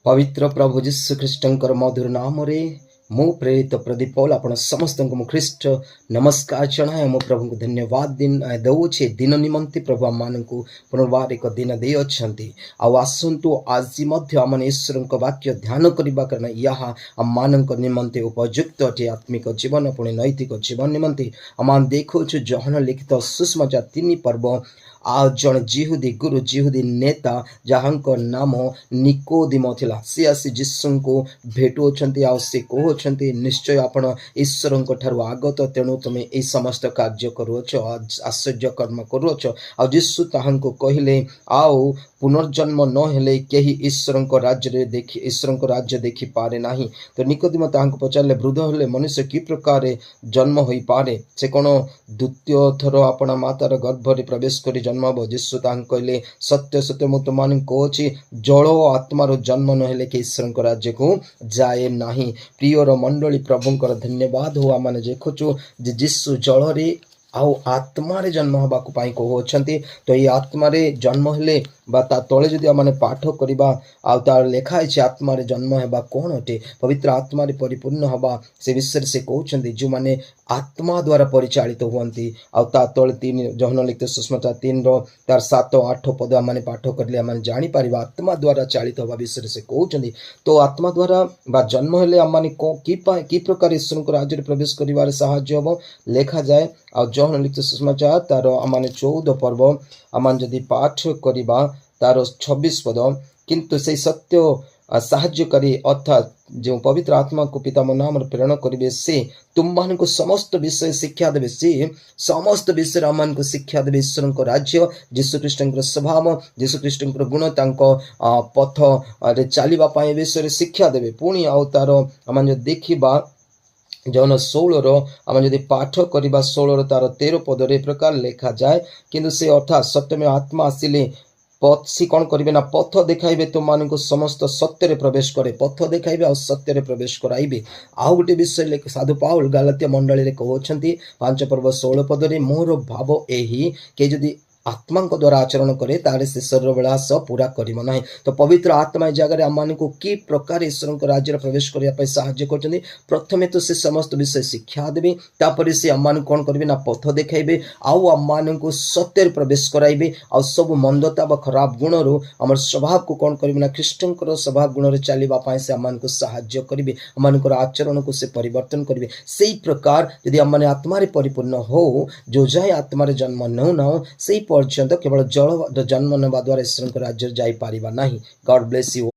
पवित्र प्रभु जीशु ख्रीष्टंकर मधुर नाम रे मु प्रेरित प्रदीप पौल आपण समस्त को ख्रीष्ट नमस्कार जनाए। मो प्रभु को धन्यवाद दिन दौचे दिन निमंते प्रभु आम मान पुनर्वार एक दिन दे अच्छी आसतु आज आम ईश्वर वाक्य ध्यान करने कारण यह आम मान निमंते उपयुक्त अटे आत्मिक जीवन पुणी नैतिक जीवन निमंते आम देखु जहन लिखित सुषमाचार 3 पर्व आ जन जिहुदी गुरु जिहुदी नेता जहाँ नाम निकोदिम थिला सी आसी जीशु को भेटुंट से कहते निश्चय आपण ईश्वर ठारू आगत तेणु तुम ये समस्त कार्य करुच आश्चर्य कर्म करुच आ जीशु ताहांको कहले आओ पुनर्जन्म न हेले केही ईश्वर राज्य देखी ईश्वर राज्य देखी पारे नाही। तो निकोदिम ताहांको पचारे वृद्ध हेले मनुष्य कि प्रकार जन्म होई पारे से कौन द्वितीय थर आपण मातार गर्भरे प्रवेश करी जन्म हम। जीशु कहले सत्य सत्य मुझे तुम कौची जल आत्मार जन्म न हेले कि ईश्वर राज्य को जाए नाही। प्रियर मंडली प्रभुंकर धन्यवाद हो आम देखुचु जीशु जल रे आउ आत्मारे जन्म हवा कहते। तो ये आत्मारे जन्म हेले ता तले जदि आम पाठ करवा आउ तार लिखाई आत्मारे जन्म हेबा कौन अटे पवित्र आत्मारे परिपूर्ण हवा से विषय से कहते जो मैंने आत्मा द्वारा परिचालित हुअंती आउ ता तले 3 जहन लिखित सुषमाचार 3 तार 7-8 पद आम पाठ करले आम जानी पारिबा आत्मा द्वारा चालित हवा विषय से कहते। तो आत्मा द्वारा बा जन्म हेले आम माने कि प्रकार ईश्वर राज्य प्रवेश करिवार साहाय्य हबो लेखा जाए। आ जहन लिखित सुषमाचार तार आम 14 पर्व आम जदि पाठ करवा तार 26 पद किंतु से सत्य साहाय्यकारी अर्थात जो पवित्र आत्मा को पिता मो नाम प्रेरण करेंगे से तुम मान को समस्त विषय शिक्षा देवे से समस्त विषय आम को शिक्षा देवे ईश्वर को राज्य जीशु ख्रीष्ट स्वभाव जीशु ख्रीष्ट गुण पथ चलने विषय शिक्षा देवे पुणी आउ तार आम जो देखा जौन 16 आम जदि पाठ करवा 16 तार 13 पदरे प्रकार लेखा जाए किंतु से अर्थात सत्य में आत्मा आसिले पथ सी कौन करेंगे ना पथ देखाइबे तुम मान को समस्त सत्य प्रवेश करे पथ देखाइबे आ सत्य प्रवेश कराइबे। आउ गोटे विषय साधु पाउल गलातिया मंडली कहते 5 पर्व 16 पदरे मोर भाव यही के जदि आत्मा द्वारा आचरण करे तारे से शरीर विलास पूरा करिब नाही। तो पवित्र आत्मा जगह आम मान को कि प्रकार ईश्वर राज्य प्रवेश करने साहाय्य करते प्रथमे तो से समस्त विषय शिक्षा देवे तापर से आम मान कौन करेंगे ना पथ देखाइबे आउ आम मान को सत्य प्रवेश कराइबे आ सब मंदता व खराब गुण रू आम स्वभाव को कौन करेंगे ना ख्रीष्टंकर स्वभाव गुण रे चलने से आम को साहाय्य करेंगे आम आचरण को से परिवर्तन करेंगे। से प्रकार यदि आम आत्मारे परिपूर्ण हो जो जाए आत्मारे जन्म नौ ना से पर्यंत केवल जल जन्म नेबा द्वारा ईश्वर राज्य जाई पारिबा नाही। God bless you.